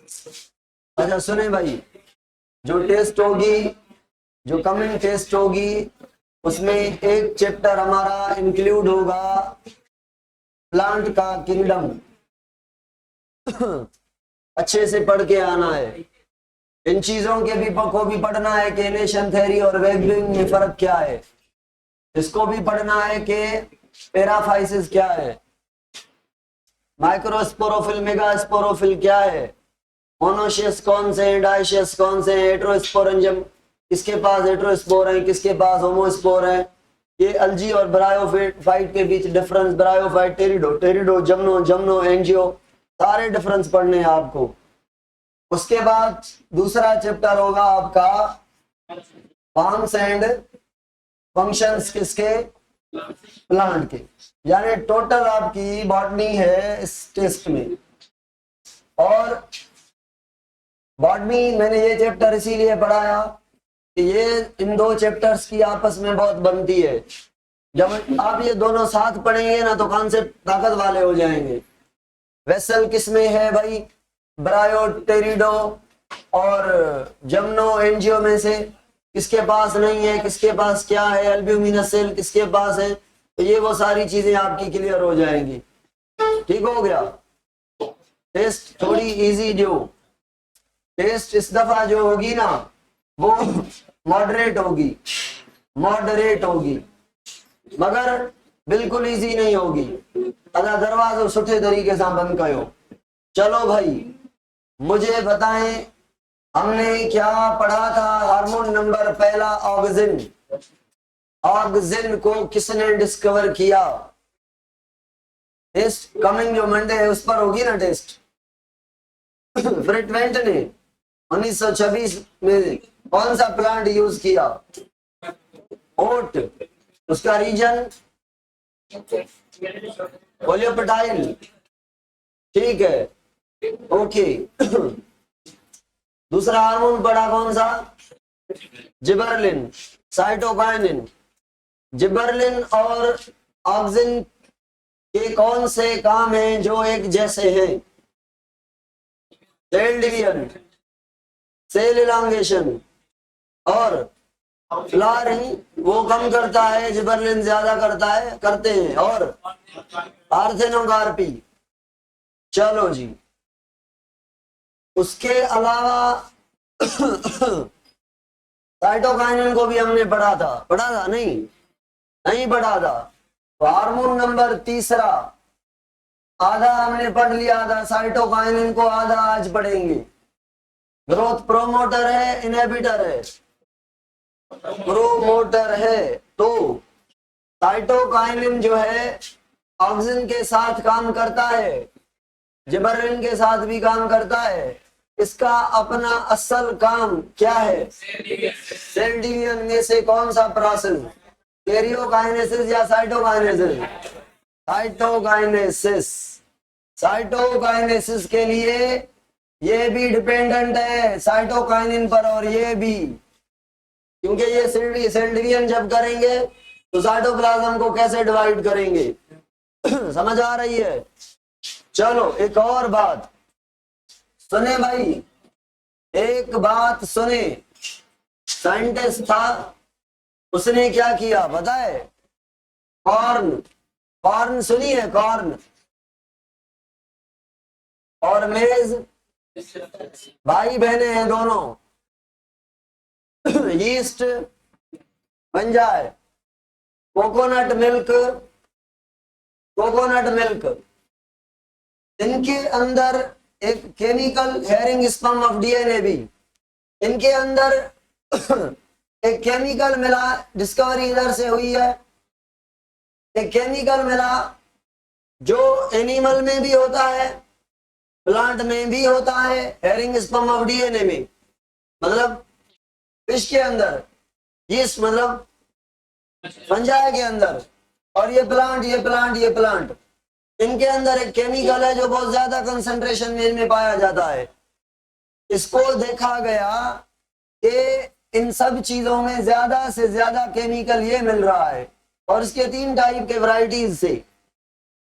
अच्छा सुने भाई, जो टेस्ट होगी, जो कमिंग टेस्ट होगी, उसमें एक चैप्टर हमारा इंक्लूड होगा प्लांट का किंगडम। अच्छे से पढ़ के आना है। इन चीजों के भी को भी पढ़ना है कि नेशन थ्योरी और वेगलिंग में फर्क क्या है। इसको भी पढ़ना है कि पैराफाइसिस क्या है, माइक्रोस्पोरोफिल मेगास्पोरोफिल क्या है, मोनोशियस कौन से हैं, डाइशियस कौन से हैं, हेटेरोस्पोरेंजियम किसके पास हेटेरोस्पोर हैं, किसके पास होमोस्पोर हैं, ये अल्जी और ब्रायोफाइट के बीच डिफरेंस, ब्रायोफाइट, टेरिडो, टेरिडो, जमनो, जमनो, एंजियो, सारे डिफरेंस पढ़ने हैं आपको। उसके बाद दूसरा चैप्टर होगा आपका फॉर्म्स एंड फंक्शंस किसके, प्लांट के। यानी टोटल आपकी बॉटनी है इस टेस्ट में। और बॉटनी मैंने ये चैप्टर इसीलिए पढ़ाया कि ये इन दो चैप्टर्स की आपस में बहुत बनती है। जब आप ये दोनों साथ पढ़ेंगे ना तो कॉन्सेप्ट ताकत वाले हो जाएंगे। वेसल किसमें है भाई, ब्रायो, टेरिडो और जमनो, एंजियो में से किसके पास नहीं है, किसके पास क्या है, एल्ब्यूमिनस सेल किसके पास है, तो ये वो सारी चीजें आपकी क्लियर हो जाएंगी। ठीक हो गया। टेस्ट थोड़ी इजी जो टेस्ट इस दफा जो होगी ना वो मॉडरेट होगी, मॉडरेट होगी, मगर बिल्कुल इजी नहीं होगी। अगर दरवाजा सुठे तरीके से बंद करो। चलो भाई मुझे बताएं हमने क्या पढ़ा था। हार्मोन नंबर पहला ऑक्सिन। ऑक्सिन को किसने डिस्कवर किया? टेस्ट कमिंग जो मंडे है उस पर होगी ना टेस्ट। फ्रिटवेंट ने 1926 में कौन सा प्लांट यूज किया? ओट। उसका रीजन पोलियोपेटाइल। ठीक है, ओके। दूसरा हार्मोन पढ़ा कौन सा? Gibberellin, cytokinin. जिबरलिन और ऑक्सिन के कौन से काम हैं जो एक जैसे हैं? सेल डिवीजन, सेल इलांगेशन और फ्लावरिंग वो कम करता है, जिबरलिन ज्यादा करता है, करते हैं। और पार्थेनोगार्पी। चलो जी, उसके अलावा साइटोकाइनिन को भी हमने पढ़ा था नहीं पढ़ा था। हार्मोन नंबर तीसरा आधा हमने पढ़ लिया था, साइटोकाइनिन को आधा आज पढ़ेंगे। ग्रोथ प्रोमोटर है, इनहिबिटर है? प्रोमोटर है। तो साइटोकाइनिन जो है ऑक्सिन के साथ काम करता है, जिबरलिन के साथ भी काम करता है। इसका अपना असल काम क्या है? सेल डिवीजन में से कौन सा प्रोसेस? कैरियोकाइनेसिस या साइटोकाइनेसिस? साइटोकाइनेसिस। साइटोकाइनेसिस के लिए ये भी डिपेंडेंट है साइटोकाइनिन पर, और ये भी, क्योंकि ये सेल डिवीजन जब करेंगे तो साइटोप्लाज्म को कैसे डिवाइड करेंगे। समझ आ रही है? चलो एक और बात सुने भाई, एक बात सुने। साइंटिस्ट था, उसने क्या किया बताए? कॉर्न। कॉर्न सुनी है? कॉर्न और मेज भाई बहने हैं दोनों। यीस्ट बन जाए, कोकोनट मिल्क, कोकोनट मिल्क, इनके अंदर एक chemical herring sperm of DNA भी, इनके अंदर एक केमिकल मिला, डिस्कवरी इधर से हुई है। एक केमिकल मिला जो एनिमल में भी होता है, प्लांट में भी होता है, हेरिंग स्पम ऑफ डीएनए में, मतलब फिश के अंदर, यीस्ट मतलब फंजाई के अंदर, और ये प्लांट इनके अंदर एक केमिकल है जो बहुत ज्यादा कंसंट्रेशन में इनमें पाया जाता है। इसको देखा गया कि इन सब चीजों में ज्यादा से ज्यादा केमिकल ये मिल रहा है, और इसके 3 टाइप के वैरायटीज से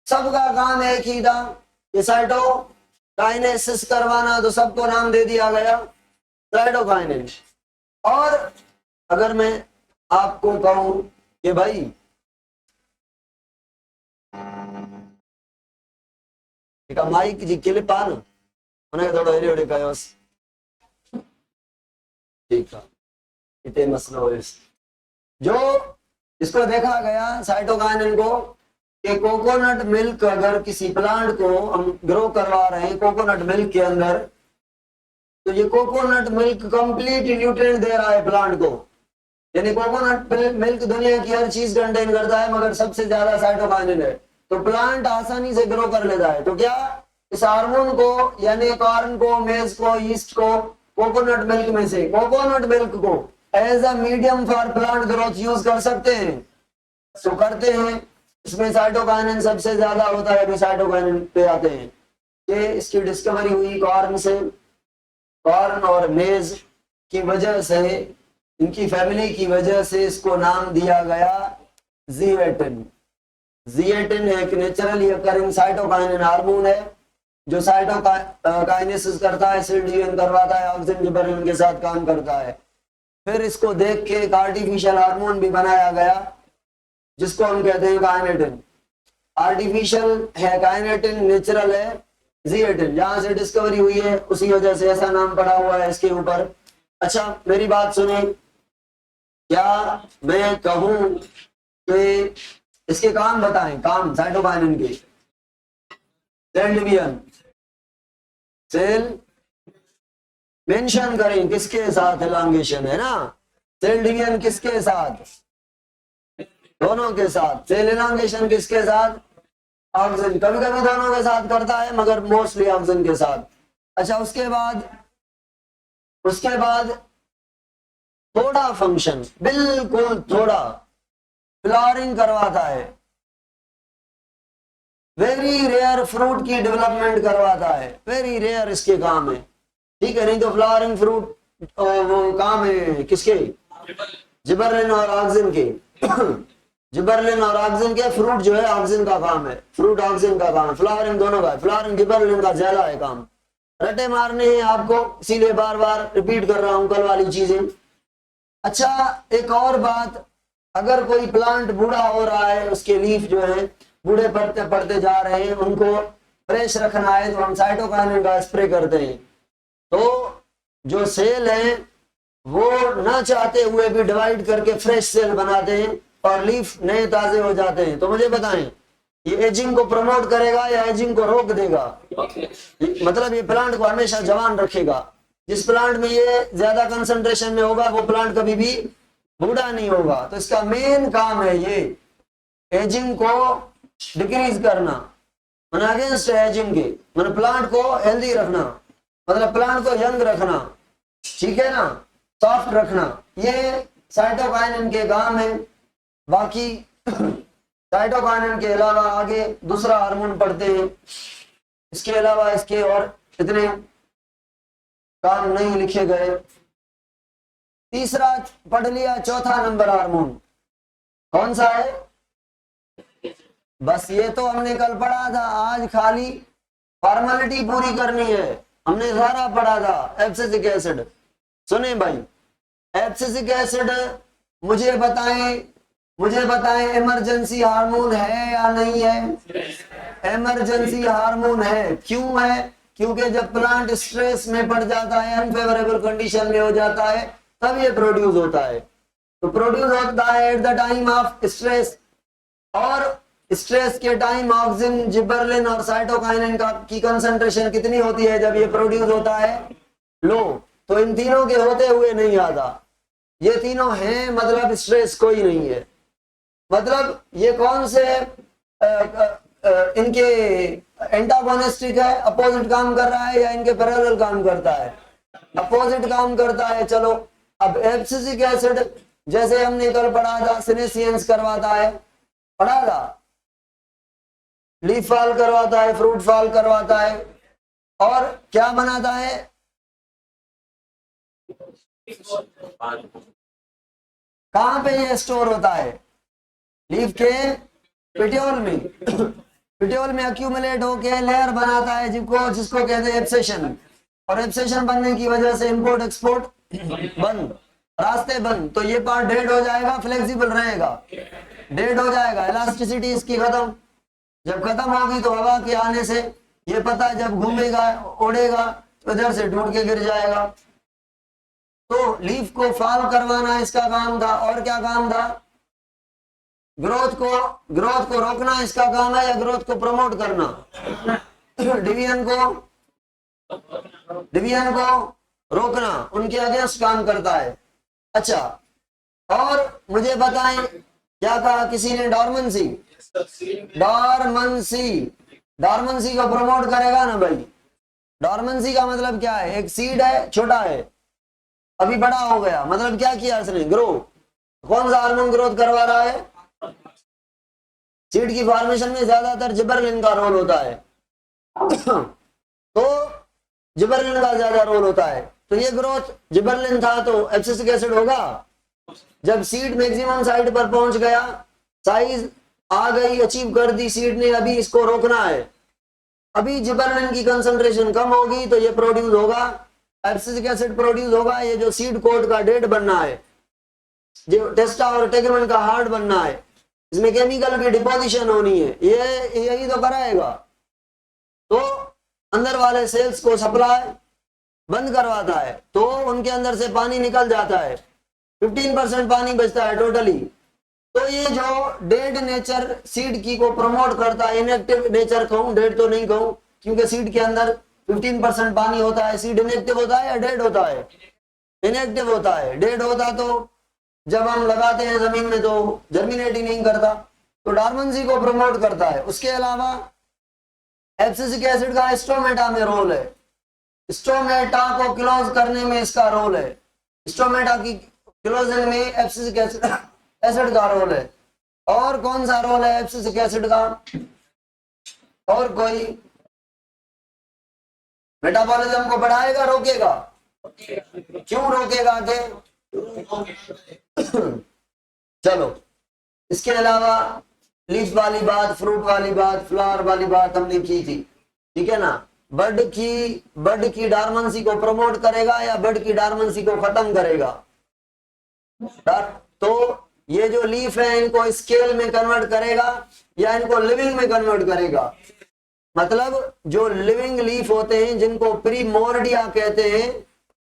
सबका काम एक ही था, ये साइटो काइनेसिस करवाना तो सबको नाम दे दिया गया साइटोकाइनिन। और अगर मैं आपको कहूं कि भाई माइक जी क्लिप आ ना थोड़ा एरियो दिखायोस ठीक है इतने मसला हो जो इसको देखा गया साइटोकाइनिन को कि कोकोनट मिल्क अगर किसी प्लांट को हम ग्रो करवा रहे हैं कोकोनट मिल्क के अंदर तो ये कोकोनट मिल्क कंप्लीट न्यूट्रिएंट दे रहा है प्लांट को। यानी कोकोनट मिल्क दुनिया की हर चीज कंटेन करता है मगर सबसे ज्यादा साइटोकाइनिन है तो प्लांट आसानी से ग्रो कर लेता है। तो क्या इस हार्मोन को यानी कॉर्न को मेज को ईस्ट को कोकोनट मिल्क में से कोकोनट मिल्क को as a medium for plant growth use कर सकते हैं तो करते हैं। इसमें साइटोकाइनिन सबसे ज्यादा होता है। अभी साइटोकाइनिन पे आते हैं कि इसकी डिस्कवरी हुई कॉर्न से। कॉर्न और मेज की वजह से इनकी फैमिली की वजह से इसको नाम दिया गया ज़िएटिन। ज़िएटिन एक नेचुरली अकरिंग साइटोकाइनिन हार्मोन है जो साइटोकाइनेसिस करता है सेल डिवीजन करवाता है ऑक्सीजन जिबरेलिन के साथ काम करता है। फिर इसको देख के एक आर्टिफिशियल हार्मोन भी बनाया गया जिसको हम कहते हैं काइनेटिन। आर्टिफिशियल है काइनेटिन नेचुरल है ज़िएटिन। जहां से डिस्कवरी हुई है उसी वजह से ऐसा नाम पड़ा हुआ है इसके ऊपर। अच्छा मेरी बात सुने क्या मैं कहूं कि इसके काम बताएं काम साइटोकाइनिन के सेल डिवीजन सेल मेंशन करें किसके साथ एलांगेशन है ना सेल डिवीजन किसके साथ दोनों के साथ। सेल एलांगेशन किसके साथ ऑक्सीजन कभी कभी दोनों के साथ करता है मगर मोस्टली ऑक्सीजन के साथ। अच्छा उसके बाद थोड़ा फंक्शन बिल्कुल थोड़ा फ्लावरिंग करवाता है वेरी रेयर फ्रूट की डेवलपमेंट करवाता है वेरी रेयर इसके काम है ठीक है। नहीं तो फ्लावरिंग फ्रूट वो काम है किसके जिबरेलिन और ऑक्सीजन के जिबरेलिन और ऑक्सीजन के फ्रूट जो है ऑक्सीजन का काम है फ्रूट ऑक्सीजन का काम है फ्लावरिंग दोनों का है। फ्लावरिंग जिबरेलिन का ज्यादा है काम रटे मारने हैं आपको इसीलिए बार बार रिपीट कर रहा हूं कल वाली चीजें। अच्छा एक और बात अगर कोई प्लांट बूढ़ा हो रहा है उसके लीफ जो है बूढ़े पड़ते पड़ते जा रहे हैं उनको फ्रेश रखना है तो हम साइटोकाइनिन का स्प्रे करते हैं। तो जो सेल है वो न चाहते हुए भी डिवाइड करके फ्रेश सेल बनाते हैं और लीफ नए ताजे हो जाते हैं। तो मुझे बताएं ये एजिंग को प्रमोट करेगा या एजिंग को रोक देगा मतलब ये प्लांट को हमेशा जवान रखेगा। जिस प्लांट में ये ज्यादा कंसंट्रेशन में होगा वो प्लांट कभी भी बूढ़ा नहीं होगा। तो इसका मेन काम है ये एजिंग को डिक्रीज करना मतलब अगेंस्ट एजिंग के मतलब प्लांट को हेल्दी रखना मतलब प्लांट को यंग रखना ठीक है ना सॉफ्ट रखना ये साइटोकाइनिन के काम है। बाकी साइटोकाइनिन के अलावा आगे दूसरा हार्मोन पढ़ते हैं इसके अलावा इसके और इतने काम नहीं लिखे गए। तीसरा पढ़ लिया चौथा नंबर हार्मोन कौन सा है बस ये तो हमने कल पढ़ा था आज खाली फॉर्मेलिटी पूरी करनी है हमने सारा पढ़ा था। एब्सिसिक एसिड सुने भाई एब्सिसिक एसिड मुझे बताएं इमरजेंसी हार्मोन है या नहीं है। इमरजेंसी हार्मोन है क्यों है क्योंकि जब प्लांट स्ट्रेस में पड़ जाता है अनफेवरेबल कंडीशन में हो जाता है तब ये प्रोड्यूस होता है। तो प्रोड्यूस होता है at the time of stress और स्ट्रेस के टाइम ऑक्सीजन जिबरेलिन और साइटोकाइनिन की कंसंट्रेशन कितनी होती है जब ये प्रोड्यूस होता है लो। तो इन तीनों के होते हुए नहीं आता ये तीनों हैं मतलब स्ट्रेस कोई नहीं है मतलब ये कौन से इनके एंटागोनिस्टिक है अपोजिट काम कर रहा है या इनके पैरेलल काम करता है अपोजिट काम करता है। चलो अब एब्सिसिक एसिड जैसे हमने कल पढ़ा था सिनेसियंस करवाता है पढ़ा था लीफ फॉल करवाता है फ्रूट फॉल करवाता है और क्या बनाता है कहां पे ये स्टोर होता है लीफ के पेट्यूल में पिट्योल में अक्यूमुलेट होके लेयर बनाता है जिसको कहते हैं एब्सेशन, और एब्सेशन बनने की वजह से इंपोर्ट एक्सपोर्ट बंद, रास्ते बंद, तो ये पार्ट डेड हो जाएगा, फ्लेक्सिबल रहेगा, डेड हो जाएगा, इलास्टिसिटी इसकी खत्म। जब खत्म होगी तो हवा के आने से ये पता है जब घूमेगा उड़ेगा तो इधर से टूट के गिर जाएगा। तो लीफ को फॉल करवाना इसका काम था, और क्या काम था? ग्रोथ को रोकना इसका काम है, या ग्रोथ को प्रमोट करना? डिवीजन को रोकना, उनके अगेंस्ट काम करता है। अच्छा, और मुझे बताएं क्या कहा किसी ने? डॉर्मेंसी को प्रमोट करेगा ना भाई। डॉर्मेंसी का मतलब क्या है? एक सीड है, छोटा है, अभी बड़ा हो गया, मतलब क्या किया इसने? ग्रो। कौन सा हार्मोन ग्रोथ करवा रहा है? सीड की फॉर्मेशन में ज्यादातर जिबरलिन का रोल होता है। तो जिबरलिन का ज्यादा रोल होता है, तो ये ग्रोथ जिबरलिन था तो एब्सिसिक एसिड होगा। जब सीड मैक्सिमम साइड पर पहुंच गया, साइज आ गई, अचीव कर दी सीड ने, अभी इसको रोकना है, अभी जिबरलिन की कंसंट्रेशन कम होगी तो ये प्रोड्यूस होगा, एब्सिसिक एसिड प्रोड्यूस होगा। ये जो सीड कोट का डेड बनना है, जो टेस्टा और टेगमेंट का हार्ड बनना है, इसमें केमिकल की डिपोजिशन होनी है, ये यही तो कराएगा। तो अंदर वाले सेल्स को सप्लाई बंद करवाता है, तो उनके अंदर से पानी निकल जाता है, 15% पानी बचता है टोटली। तो ये जो डेड नेचर सीड की को प्रमोट करता है, इनएक्टिव नेचर कहूं, डेड तो नहीं कहूं, क्योंकि सीड के अंदर 15% पानी होता है। सीड इनएक्टिव होता है या डेड होता है? इनएक्टिव होता है। डेड होता तो जब हम लगाते हैं जमीन में तो जर्मिनेट ही नहीं करता, तो डॉर्मेंसी को प्रमोट करता है। उसके अलावा एब्सिसिक एसिड का स्टोमेटा में रोल है, स्टोमेटा को क्लोज करने में इसका रोल है, स्टोमेटा की क्लोजिंग में एब्सिसिक एसिड का रोल है। और कौन सा रोल है एब्सिसिक एसिड का? और कोई? मेटाबॉलिज्म को बढ़ाएगा, रोकेगा? क्यों रोकेगा के? चलो, इसके अलावा लीफ वाली बात, फ्रूट वाली बात, फ्लावर वाली बात हमने की थी, ठीक है ना? बर्ड की डॉर्मेंसी को प्रमोट करेगा या बर्ड की डॉर्मेंसी को खत्म करेगा? तो ये जो लीफ है इनको स्केल में कन्वर्ट करेगा या इनको लिविंग में कन्वर्ट करेगा? मतलब जो लिविंग लीफ होते हैं जिनको प्रीमोर्डिया कहते हैं,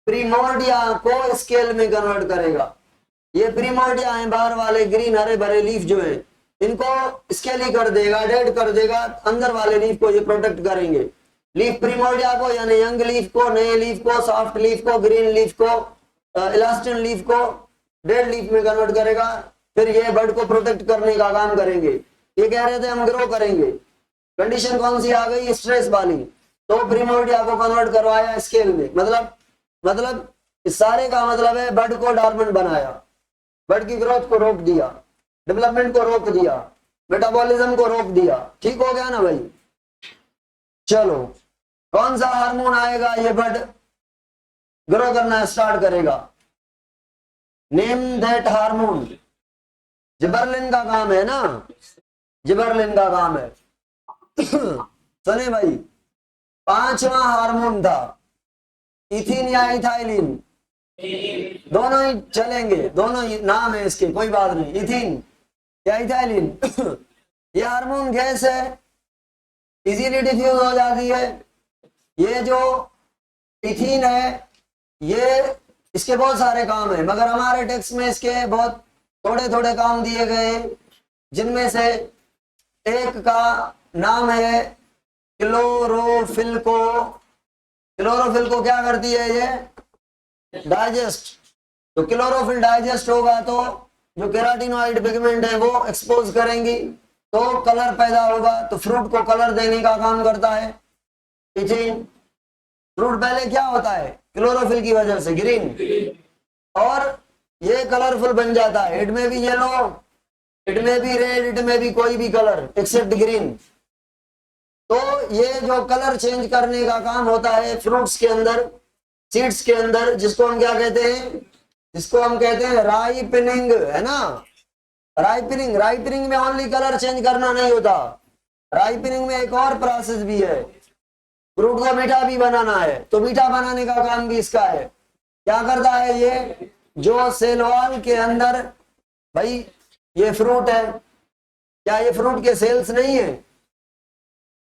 प्रीमोर्डिया को स्केल में कन्वर्ट करेगा। ये प्रीमोर्डिया है, बाहर वाले ग्रीन हरे भरे लीफ जो है, इनको स्केली कर देगा, डेड कर देगा, अंदर वाले लीफ को ये प्रोटेक्ट करेंगे। लीफ प्रीमोर्डिया को यानी यंग लीफ को, नए लीफ को, सॉफ्ट लीफ को, ग्रीन लीफ को, इलास्टिन लीफ को डेड लीफ में कन्वर्ट करेगा। फिर ये बर्ड को प्रोटेक्ट करने का काम करेंगे। ये कह रहे थे हम ग्रो करेंगे, कंडीशन कौन सी आ गई? स्ट्रेस वाली, तो प्रीमोर्डिया को कन्वर्ट करवाया स्केल में। मतलब इस सारे का मतलब है बर्ड को डॉर्मेंट बनाया, बर्ड की ग्रोथ को रोक दिया, डेवलपमेंट को रोक दिया, मेटाबॉलिज्म को रोक दिया। ठीक हो गया ना भाई? चलो, कौन सा हार्मोन आएगा ये बर्ड ग्रो करना स्टार्ट करेगा? Name that hormone. जिबरलिन का काम है ना, जिबरलिन का काम है। सुने भाई, 5वां हार्मोन था इथिन या इथाइलिन, दोनों ही चलेंगे, दोनों ही नाम है इसके, कोई बात नहीं, इथिन या इथाइलिन। ये हार्मोन गैस है, इजीली डिफ्यूज हो जाती है। ये जो इथिन है ये, इसके बहुत सारे काम है, मगर हमारे टेक्स्ट में इसके बहुत थोड़े थोड़े काम दिए गए हैं, जिनमें से एक का नाम है क्लोरोफिल को। क्लोरोफिल को क्या करती है ये? डाइजेस्ट। तो क्लोरोफिल डाइजेस्ट होगा तो जो केराटिनॉइड पिगमेंट है वो एक्सपोज करेंगी, तो कलर पैदा होगा, तो फ्रूट को कलर देने का काम करता है इथिन। फ्रूट पहले क्या होता है? क्लोरोफिल की वजह से ग्रीन, और ये कलरफुल बन जाता है। इट में भी येलो, इट में भी रेड, इट में भी कोई भी कलर एक्सेप्ट ग्रीन। तो ये जो कलर चेंज करने का काम होता है फ्रूट्स के अंदर, सीड्स के अंदर, जिसको हम क्या कहते हैं? जिसको हम कहते हैं राइपनिंग, है ना? राइपनिंग में ओनली कलर चेंज करना नहीं होता, राइपनिंग में एक और प्रोसेस भी है, फ्रूट को मीठा भी बनाना है, तो मीठा बनाने का काम भी इसका है। क्या करता है ये, जो सेल वॉल के अंदर, भाई ये फ्रूट है, क्या ये फ्रूट के सेल्स नहीं है?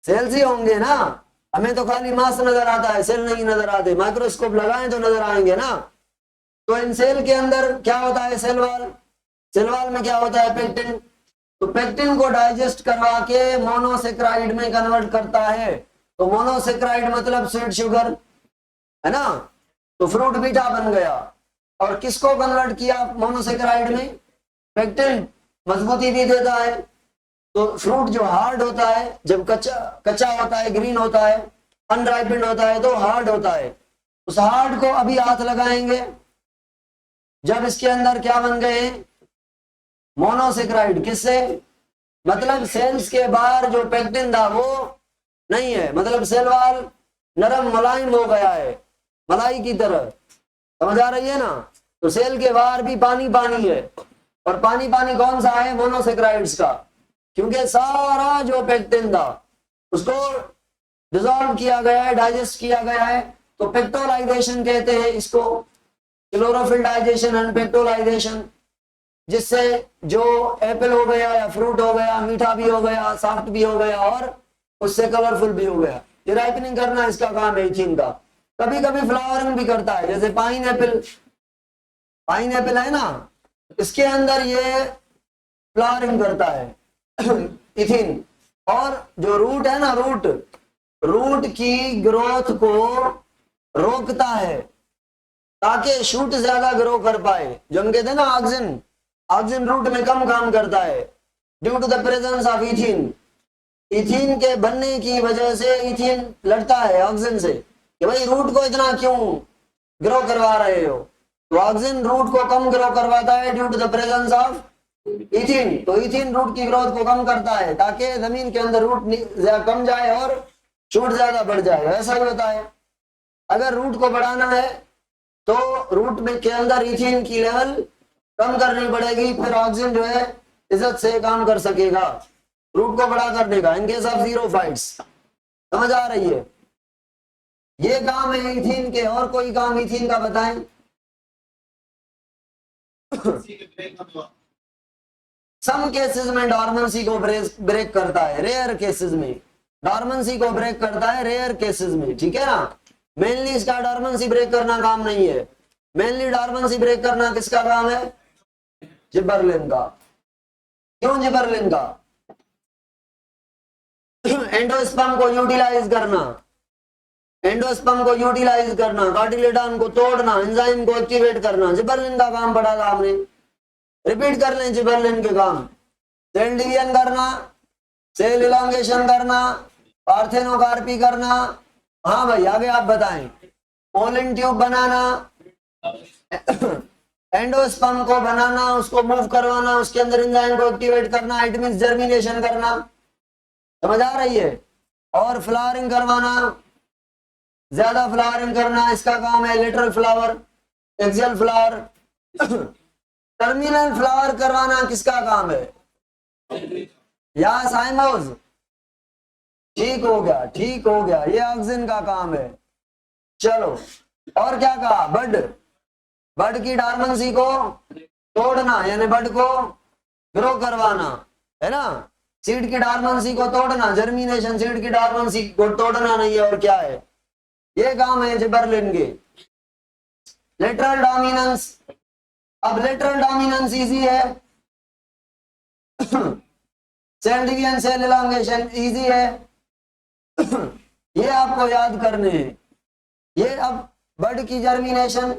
सेल्स ही होंगे ना, हमें तो खाली मांस नजर आता है, सेल नहीं नजर आते, माइक्रोस्कोप लगाएं तो नजर आएंगे ना। तो इन सेल के अंदर क्या होता है, सेल वॉल, सेल वॉल में क्या होता है, पेक्टिन। तो पेक्टिन को डाइजेस्ट करवा के मोनोसेक्राइड में कन्वर्ट करता है। तो मोनोसेक्राइड मतलब स्वीट शुगर, है ना। तो फ्रूट मीठा बन गया। और किसको कन्वर्ट किया मोनोसेक्राइड में, पेक्टिन मजबूती भी देता है। तो फ्रूट जो हार्ड होता है, जब कच्चा कच्चा होता है, ग्रीन होता है, अनराइपेंड होता है, तो हार्ड होता है। उस हार्ड को अभी हाथ लगाएंगे, जब इसके अंदर क्या बन गए, मोनोसेक्राइड। किससे, मतलब सेल्स के बाहर जो पेक्टिन था वो नहीं है, मतलब सेल वॉल नरम मुलायम हो गया है, मलाई की तरह, समझ आ रही है ना। तो सेल के बाहर भी पानी पानी है, और पानी पानी कौन सा है, मोनोसेक्राइड्स का, क्योंकि सारा जो पेक्टिन था उसको डिसॉल्व किया गया है, डाइजेस्ट किया गया है। तो पेक्टोलाइजेशन कहते हैं इसको, क्लोरोफिल डाइजेशन एंड पेक्टोलाइजेशन, जिससे जो एप्पल हो गया या फ्रूट हो गया, मीठा भी हो गया, सॉफ्ट भी हो गया, और उससे कलरफुल भी हो गया। ये राइपनिंग करना इसका काम है इथिन का। कभी कभी फ्लावरिंग भी करता है, जैसे पाइन एप्पल है ना, इसके अंदर ये फ्लावरिंग करता है इथिन। और जो रूट है ना, रूट की ग्रोथ को रोकता है, ताकि शूट ज्यादा ग्रो कर पाए। जो हम कहते हैं ना ऑक्सिन रूट में कम काम करता है, due to the presence of ethene. Ethene के बनने की वजह से इथिन लड़ता है ऑक्सिन से, कि भाई रूट को इतना क्यों ग्रो करवा रहे हो। तो ऑक्सिन रूट को कम ग्रो करवाता है due to the presence of ethene. तो इथिन रूट की ग्रोथ को कम करता है, ताकि जमीन के अंदर रूट कम जाए और शूट ज्यादा बढ़ जाए। ऐसा ही होता है, अगर रूट को बढ़ाना है तो रूट में के अंदर इथिन की लेवल कम करनी पड़ेगी, फिर ऑक्सीजन जो है इज्जत से काम कर सकेगा रूट को बड़ा करने का। इन केस ऑफ जीरोफाइट्स, समझ आ रही है। ये काम है इथिन के। और कोई काम इथिन का बताएं। सम केसेस में डॉर्मेंसी को ब्रेक करता है, रेयर केसेस में डॉर्मेंसी को ब्रेक करता है, रेयर केसेस में, ठीक है ना। मेनली इसका डॉर्मेंसी ब्रेक करना काम नहीं है। मेनली डॉर्मेंसी ब्रेक करना किसका काम है, जिबरलिन का। क्यों जिबरलिन का, एंडोस्पर्म को यूटिलाइज करना, एंडोस्पर्म को यूटिलाइज करना, कार्टिलेडॉन को तोड़ना, एंजाइम को एक्टिवेट करना, जिबरलिन का काम पड़ा था हमने। रिपीट कर लें जिबरलिन के काम, सेल डिवीजन करना, सेल इलांगेशन करना, पार्थेनोकार्पी करना। हाँ भाई आगे आप बताएं। पोलिन ट्यूब बनाना, एंडोस्पर्म को बनाना, उसको मूव करवाना, उसके अंदर एंजाइम को एक्टिवेट करना, इट मींस जर्मिनेशन करना, समझ आ रही है। और फ्लावरिंग करवाना, ज्यादा फ्लावरिंग करना इसका काम है। Lateral flower, axial flower, terminal flower करवाना किसका काम है, या साइमोज। ठीक हो गया, ठीक हो गया, ये ऑक्सिन का काम है। चलो और क्या कहा, बड की डॉर्मेंसी को तोड़ना, यानी बड को ग्रो करवाना, है ना। सीड की डॉर्मेंसी को तोड़ना, जर्मिनेशन, सीड की डॉर्मेंसी को तोड़ना नहीं है, और क्या है, ये काम है जिबरलिन के। लेटरल डोमिनेंस, अब लेटरल डोमिनेंस इजी है, cell division, cell elongation easy है, ये आपको याद करने हैं। ये अब बड की जर्मिनेशन,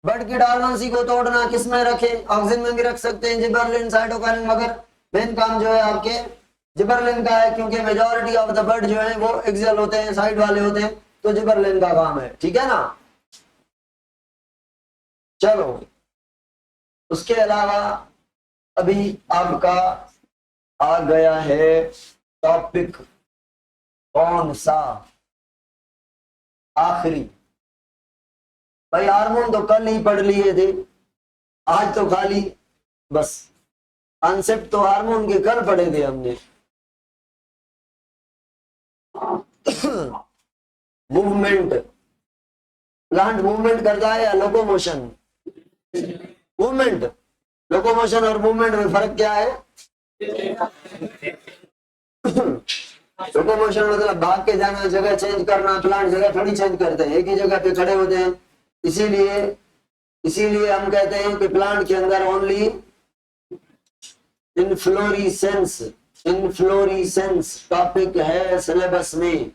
बड की डॉर्मेंसी को तोड़ना किस में रखें, ऑक्सिन में भी रख सकते हैं, जिबरलिन, साइटोकाइनिन, मगर मेन काम जो है आपके जिबरलिन का है, क्योंकि मेजॉरिटी ऑफ द बड जो है वो एक्सियल होते हैं, साइड वाले होते हैं, तो जिबरलिन का काम है, ठीक है ना। चलो उसके अलावा अभी आपका आ गया है टॉपिक कौन सा, आखिरी। भाई हार्मोन तो कल ही पढ़ लिए थे, आज तो खाली बस कॉन्सेप्ट तो हार्मोन के कल पढ़े थे हमने। मूवमेंट, प्लांट मूवमेंट करता है या लोकोमोशन? मूवमेंट। लोकोमोशन और मूवमेंट में फर्क क्या है? लोकोमोशन मतलब भाग के जाना, जगह चेंज करना। प्लांट जगह थोड़ी चेंज करते हैं, एक ही जगह पे खड़े होते हैं। इसीलिए हम कहते हैं कि प्लांट के अंदर ओनली इनफ्लोरेसेंस टॉपिक है सिलेबस में,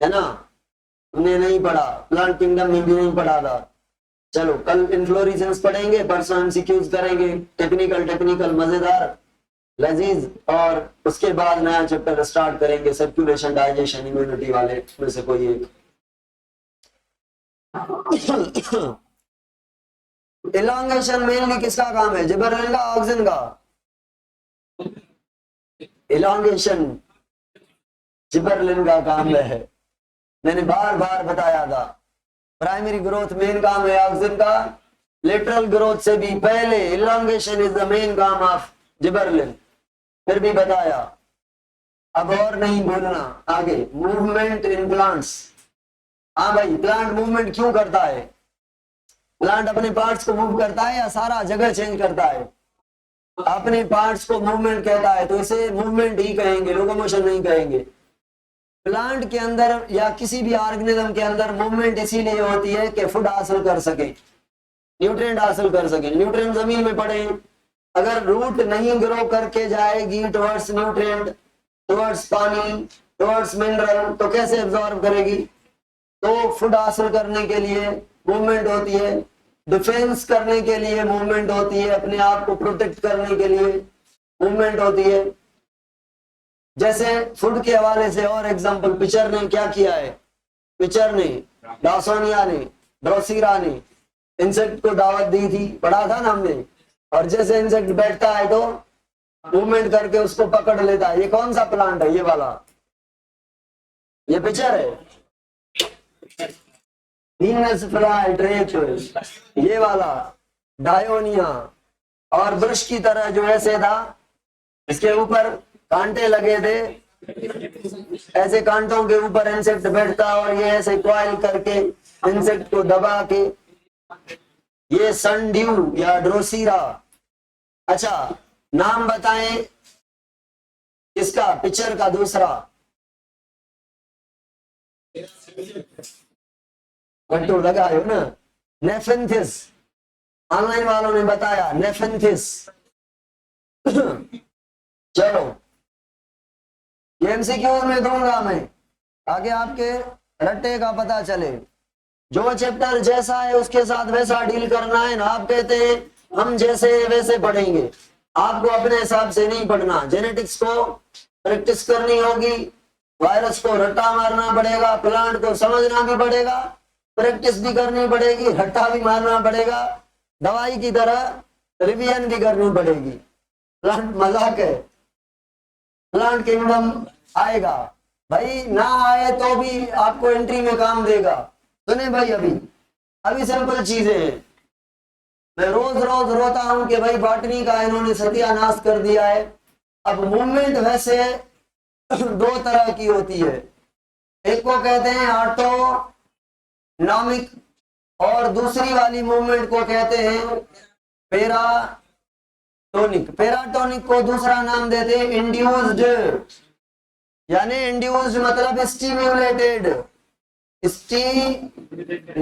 है ना? हमने नहीं पढ़ा, प्लांट किंगडम में भी नहीं पढ़ा था। चलो कल इनफ्लोरेसेंस पढ़ेंगे, परसों एमसीक्यूज करेंगे, टेक्निकल मजेदार लजीज, और उसके बाद नया चैप्टर स्टार्ट करेंगे, सर्कुलेशन, डाइजेशन, इम्यूनिटी वाले में से कोई एक। इलांगेशन मेनली किसका काम है? जिबरेलिन का, ऑक्सिन का? इलांगेशन जिबरेलिन का काम है, मैंने बार बार बताया था। प्राइमरी ग्रोथ मेन काम है ऑक्सिन का, लेटरल ग्रोथ से भी पहले इलांगेशन इज द मेन काम ऑफ जिबरेलिन। फिर भी बताया, अब और नहीं बोलना आगे। Movement in plants. हाँ भाई, प्लांट मूवमेंट क्यों करता है? प्लांट अपने पार्ट्स को मूव करता है या सारा जगह चेंज करता है? अपने पार्ट्स को मूवमेंट कहता है, तो इसे मूवमेंट ही कहेंगे, लोकोमोशन नहीं कहेंगे। प्लांट के अंदर या किसी भी ऑर्गेनिज्म के अंदर मूवमेंट इसीलिए होती है कि फूड हासिल कर सके, न्यूट्रिएंट हासिल कर सके। न्यूट्रिएंट जमीन में पड़े, अगर रूट नहीं ग्रो करके जाएगी टुवर्ड्स न्यूट्रिएंट, टुवर्ड्स पानी, टुवर्ड्स मिनरल, तो कैसे एब्जॉर्ब करेगी? तो फूड हासिल करने के लिए मूवमेंट होती है, डिफेंस करने के लिए मूवमेंट होती है, अपने आप को प्रोटेक्ट करने के लिए मूवमेंट होती है। जैसे फूड के हवाले से और एग्जांपल, पिचर ने क्या किया है? पिचर ने, डासोनिया ने, ड्रोसीरा ने इंसेक्ट को दावत दी थी, पढ़ा था ना हमने। और जैसे इंसेक्ट बैठता है तो मूवमेंट करके उसको पकड़ लेता है। ये कौन सा प्लांट है? ये वाला, ये पिचर है। ये वाला डायोनिया, और ब्रश की तरह जो ऐसे था, इसके ऊपर कांटे लगे थे, ऐसे कांटों के ऊपर इंसेक्ट बैठता और ये ऐसे कॉइल करके इंसेक्ट को दबा के। ये सनड्यू या ड्रोसीरा। अच्छा, नाम बताएं इसका, पिक्चर का दूसरा। कंटू लगाए हो ना? नेफेंथिस, ऑनलाइन वालों ने बताया नेफेंथिस। चलो, एमसीक्यू में दूंगा मैं, आगे आपके रट्टे का पता चले। जो चैप्टर जैसा है उसके साथ वैसा डील करना है ना। आप कहते हैं हम जैसे वैसे पढ़ेंगे, आपको अपने हिसाब से नहीं पढ़ना। जेनेटिक्स को प्रैक्टिस करनी होगी, वायरस को रट्टा मारना पड़ेगा, प्लांट को समझना भी पड़ेगा, प्रैक्टिस भी करनी पड़ेगी, रट्टा भी मारना पड़ेगा, दवाई की तरह रिवीजन भी करनी पड़ेगी। प्लांट मजाक है, प्लांट किंगडम आएगा भाई, ना आए तो भी आपको एंट्री में काम देगा। सुने भाई, अभी सिंपल चीजें हैं। मैं रोज रोता हूं कि भाई बॉटनी का इन्होंने सत्यानाश कर दिया है। अब मूवमेंट वैसे दो तरह की होती है, एक को कहते हैं ऑटोनॉमिक और दूसरी वाली मूवमेंट को कहते हैं पैराटोनिक। पैराटोनिक को दूसरा नाम देते हैं इंड्यूस्ड, यानी इंड्यूस्ड मतलब स्टिम्युलेटेड। स्टिम्युलेटेड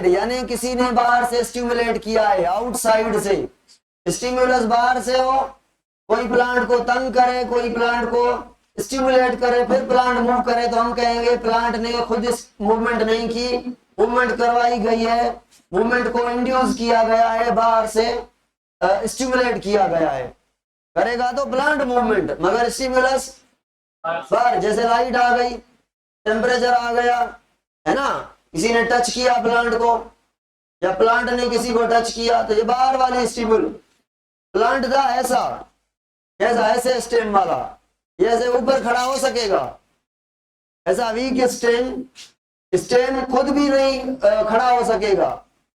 यानी किसी ने बाहर से स्टिमुलेट किया है, आउटसाइड से। स्टिमुलस बाहर से हो, कोई प्लांट को तंग करे, कोई प्लांट को स्टिमुलेट करे, फिर प्लांट मूव करे, तो हम कहेंगे प्लांट ने खुद मूवमेंट नहीं की, मूवमेंट करवाई गई है, मूवमेंट को इंड्यूस किया गया है, बाहर से स्टिमुलेट किया गया है। करेगा तो प्लांट मूवमेंट, मगर स्टिमुलस बाहर, जैसे लाइट आ गई, टेम्परेचर आ गया, है ना, किसी ने टच किया प्लांट को या प्लांट ने किसी को टच किया, तो ये बाहर वाली स्टिमुल। प्लांट था ऐसा, ऐसे स्टेम वाला, ये ऐसे ऊपर खड़ा हो सकेगा? ऐसा वीक स्टेम खुद भी नहीं खड़ा हो सकेगा।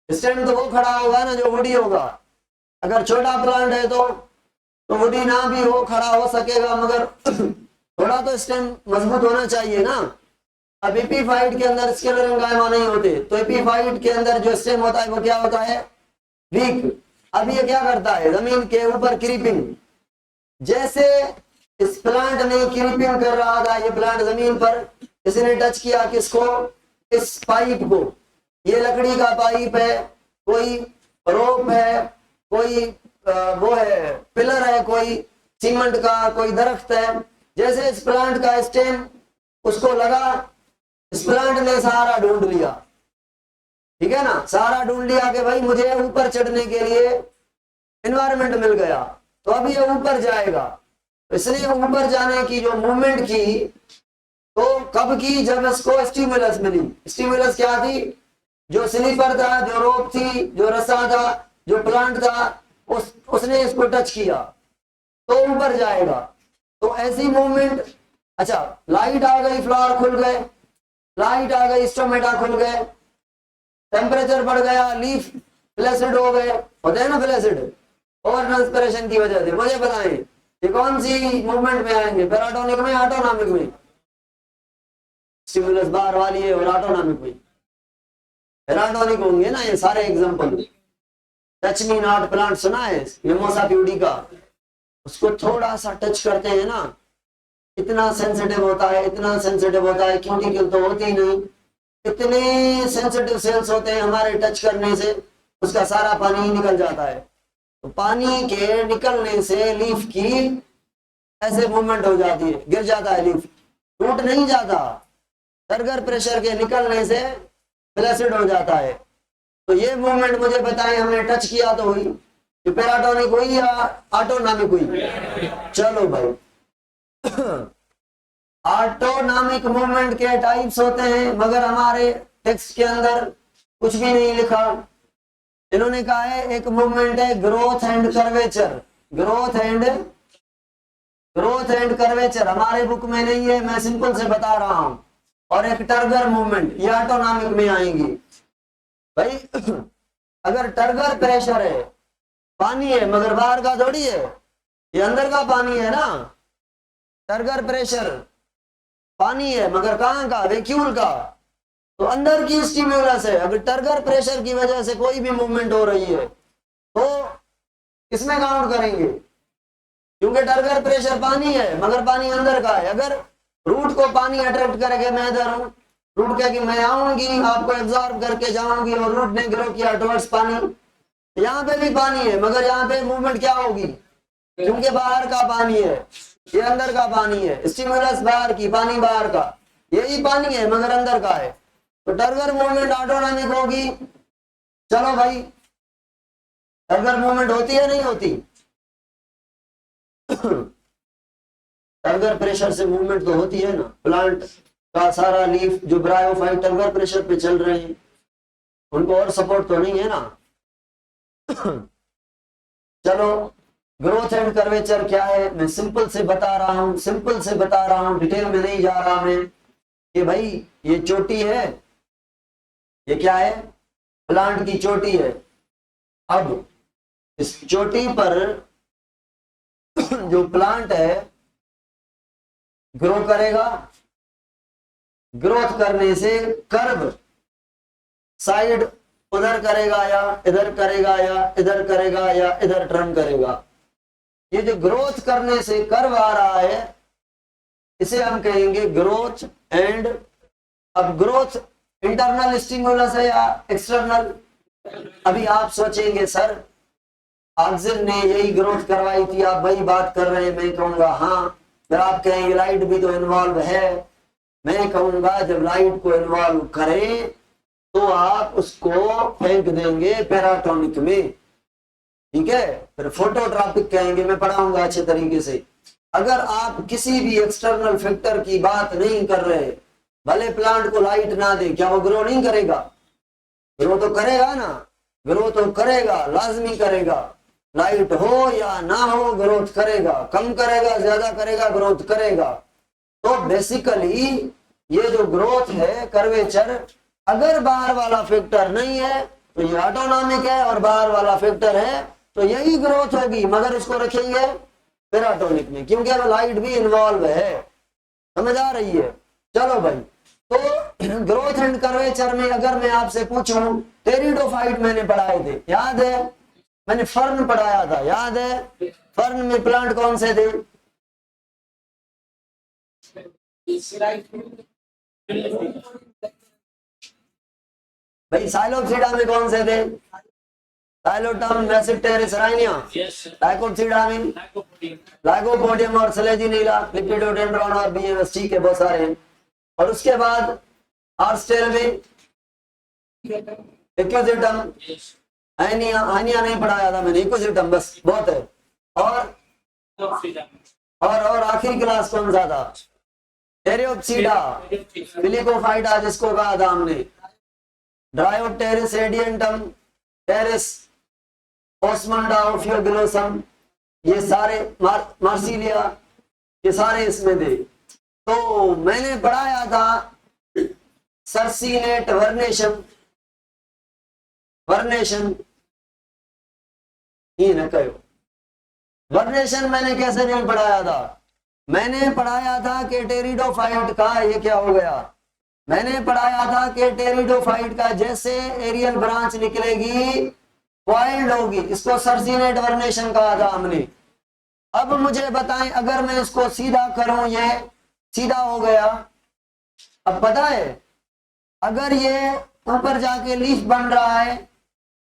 स्टेम तो वो खड़ा होगा ना जो वुडी होगा। अगर छोटा प्लांट है तो वुडी ना भी हो, खड़ा हो सकेगा, मगर थोड़ा तो स्टेम मजबूत होना चाहिए ना। अब एपीफाइट के अंदर स्केलर गायमा नहीं होते, तो एपीफाइट के अंदर जो स्टेम होता है वो क्या होता है, वीक। अब ये क्या करता है, जमीन के ऊपर क्रीपिंग, जैसे इस प्लांट ने क्रीपिंग कर रहा था, ये प्लांट जमीन पर, इसने टच किया किसको, इस पाइप को, ये लकड़ी का पाइप है, कोई रोप है, कोई वो है पिलर है, कोई सीमेंट का, कोई दरख्त है, जैसे इस प्लांट का स्टेम उसको लगा, इस प्लांट ने सहारा ढूंढ लिया, ठीक है ना, सहारा ढूंढ लिया कि भाई मुझे ऊपर चढ़ने के लिए एनवायरनमेंट मिल गया, तो अब ये ऊपर जाएगा। इसने ऊपर जाने की जो मूवमेंट की, तो कब की, जब इसको स्टिमुलस मिली। स्टिमुलस क्या थी, जो स्लीपर था, जो रोप थी, जो रस्सा था, जो प्लांट था, उसने इसको टच किया तो ऊपर जाएगा। तो ऐसी मूवमेंट, अच्छा लाइट आ गई, फ्लावर खुल गए, लाइट आ गई, स्टोमेटा खुल गए, टेम्परेचर बढ़ गया, लीफ फ्लैसिड हो गए, होते हैं ना फ्लैसिड, ओवर ट्रांसपिरेशन की वजह से। मुझे बताएं ये कौन सी मूवमेंट में आएंगे, पैराटोनिक में, ऑटोनॉमिक में? स्टिमुलस बाहर वाली है और ऑटोनॉमिक में पैराटोनिक होंगे ना ये सारे example. Touch me not plant सुना है मिमोसा प्यूडिका, उसको थोड़ा सा टच करते हैं ना, इतना सेंसिटिव होता है, इतना सेंसिटिव होता है, क्यूटिकल तो होती ही नहीं, इतने सेंसिटिव सेल्स होते हैं हमारे टच करने से, उसका सारा पानी निकल जाता है। तो पानी के निकलने से लीफ की ऐसे मूवमेंट हो जाती है, गिर जाता है लीफ, टूट नहीं जाता, टर्गर प्रेशर के निकलने से फ्लैसिड हो जाता है। तो ये मूवमेंट मुझे बताएं, हमने टच किया तो हुई, ये पैराटोनिक हुई या ऑटोनॉमिक हुई? चलो भाई ऑटोनॉमिक मूवमेंट के टाइप्स होते हैं, मगर हमारे टेक्स्ट के अंदर कुछ भी नहीं लिखा। इन्होंने कहा है एक मूवमेंट है growth and curvature, growth and curvature हमारे बुक में नहीं है, मैं सिंपल से बता रहा हूं। और एक टर्गर मूवमेंट, ये ऑटोनॉमिक में आएंगी भाई। अगर टर्गर प्रेशर है, पानी है मगर बाहर का थोड़ी है, ये अंदर का पानी है ना। टर्गर प्रेशर पानी है मगर कहां का, वैक्यूल का, तो अंदर की स्टिम्युलस है। अगर टर्गर प्रेशर की वजह से कोई भी मूवमेंट हो रही है तो इसमें काउंट करेंगे, क्योंकि टर्गर प्रेशर पानी है मगर पानी अंदर का है। अगर रूट को पानी अट्रैक्ट करके, मैं इधर हूं, रूट कह कि मैं आऊंगी, आपको एब्जॉर्ब करके जाऊंगी, और रूट ने ग्रो किया टुवर्ड्स पानी, यहाँ पे भी पानी है मगर यहाँ पे मूवमेंट क्या होगी, क्योंकि बाहर का पानी है, ये अंदर का पानी है। स्टिमुलस बाहर की, पानी बाहर का, यही पानी है मगर अंदर का है, तो टर्गर मूवमेंट ऑटोनॉमिक होगी। चलो भाई, टर्गर मूवमेंट होती है नहीं होती? टर्गर प्रेशर से मूवमेंट तो होती है ना। प्लांट का सारा लीफ जो ब्रायोफाइट टर्गर प्रेशर पे चल रहे हैं, उनको और सपोर्ट तो नहीं है ना। चलो, ग्रोथ एंड कर्वेचर क्या है, मैं सिंपल से बता रहा हूं, सिंपल से बता रहा हूं, डिटेल में नहीं जा रहा मैं। कि भाई ये चोटी है, ये क्या है, प्लांट की चोटी है। अब इस चोटी पर जो प्लांट है ग्रो करेगा, ग्रोथ करने से कर्व साइड उधर करेगा या इधर करेगा, या इधर करेगा या इधर टर्न करेगा। ये जो ग्रोथ करने से कर्व आ रहा है, इसे हम कहेंगे ग्रोथ एंड। अब ग्रोथ इंटरनल स्टिमुलस है या एक्सटर्नल? अभी आप सोचेंगे सर ऑक्सीजन ने यही ग्रोथ करवाई थी, आप वही बात कर रहे हैं। मैं कहूंगा हाँ, फिर आप कहेंगे लाइट भी तो इन्वॉल्व है। मैं कहूंगा जब लाइट को इन्वॉल्व करें तो आप उसको फेंक देंगे पैराटोनिक में, ठीक है, फिर फोटोट्रॉपिक कहेंगे, मैं पढ़ाऊंगा अच्छे तरीके से। अगर आप किसी भी एक्सटर्नल फैक्टर की बात नहीं कर रहे, भले प्लांट को लाइट ना दे, क्या वो ग्रो नहीं करेगा? ग्रो तो करेगा ना, ग्रो तो करेगा, लाजमी करेगा। लाइट हो या ना हो ग्रोथ करेगा, कम करेगा ज्यादा करेगा, ग्रोथ करेगा। तो बेसिकली ये जो ग्रोथ है कर्वेचर, अगर बाहर वाला फैक्टर नहीं है तो ये ऑटोनॉमिक है, और बाहर वाला फैक्टर है तो यही ग्रोथ होगी, मगर इसको रखेंगे पैराटोनिक में, क्योंकि अब लाइट भी इन्वॉल्व है। समझ आ रही है? चलो भाई, तो ग्रोथ एंड कर्वेचर में अगर मैं आपसे पूछूं, टेरिडोफाइट मैंने पढ़ाए थे, याद है? मैंने फर्न पढ़ाया था, याद है? फर्न में प्लांट कौन से थे? भाई साइलोप्सिडा में कौन से थे? साइलोटम, मैसिपटेरिस, राइनिया, लाइकोप्सिडा में लाइकोपोडियम और सेलेजिनीला, लिपिडोडेंड्रॉन और बीएमएस, ठीक है, बहुत सारे हैं। और उसके बाद आर्स्टेल में इक्विजिटम, आइनिया नहीं पढ़ाया था मैंने, इक्विजिटम बस, बहुत है। और आखिरी क्लास कौन सा था? टेरियोप्सिडा, फिलिकोफाइटा जिसको कहा था हमने, ड्रायोटेरिस, रेडियंटम, टेरिस, ओस्मंडा, ओफियोग्लोसम, ये सारे, मार्सिलिया, ये सारे इसमें थे। तो मैंने पढ़ाया था सर्सिनेट, वर्नेशन ही न कहो। वर्नेशन मैंने कैसे नहीं पढ़ाया था? मैंने पढ़ाया था कि टेरिडोफाइट का ये क्या हो गया, मैंने पढ़ाया था कि टेरिडोफाइट का जैसे एरियल ब्रांच निकलेगी वाइल्ड होगी, इसको सर्सिनेट वर्नेशन कहा था हमने। अब मुझे बताएं, अगर मैं इसको सीधा करूं, ये सीधा हो गया। अब पता है, अगर ये ऊपर जाके लीफ बन रहा है,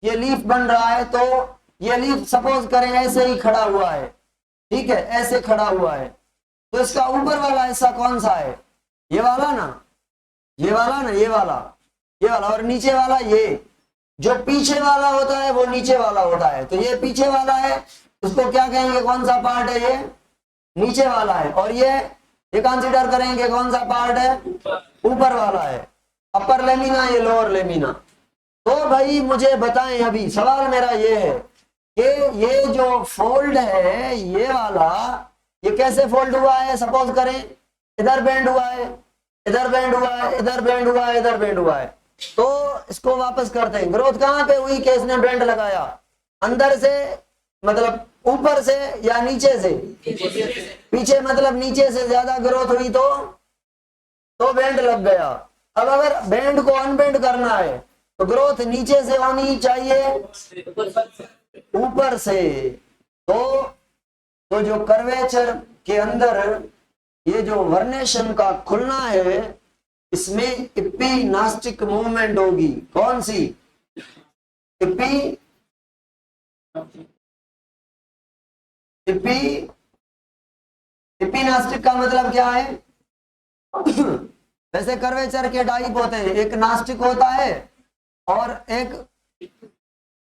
ये लीफ बन रहा है, तो ये लीफ सपोज करें ऐसे ही खड़ा हुआ है, ठीक है, ऐसे खड़ा हुआ है, तो इसका ऊपर वाला हिस्सा कौन सा है? ये वाला ना, ये वाला ना, ये वाला, ये वाला, और नीचे वाला ये, जो पीछे वाला होता है वो नीचे वाला होता है। तो ये पीछे वाला है, उसको क्या कहेंगे, कौन सा पार्ट है? ये नीचे वाला है। और ये कंसीडर करेंगे कौन सा पार्ट है? ऊपर वाला है, अपर लेमिना, ये लोअर लेमिना। तो भाई मुझे बताएं, अभी सवाल मेरा ये है कि ये जो फोल्ड है ये वाला, ये कैसे फोल्ड हुआ है? सपोज करें इधर बेंड हुआ है, इधर बेंड हुआ है, इधर बेंड हुआ है, इधर बेंड हुआ है, तो इसको वापस करते हैं। ग्रोथ कहां पे हुई कि इसने बेंड लगाया? अंदर से मतलब ऊपर से या नीचे से? पीछे मतलब नीचे से ज्यादा ग्रोथ हुई तो बेंड लग गया। अब अगर बेंड को अनबेंड करना है तो ग्रोथ नीचे से होनी चाहिए ऊपर से। तो जो कर्वेचर के अंदर ये जो वर्नेशन का खुलना है, इसमें इपिनास्टिक मूवमेंट होगी। कौन सी? इपिनास्टिक का मतलब क्या है? वैसे कर्वेचर के टाइप होते हैं, एक नास्टिक होता है और एक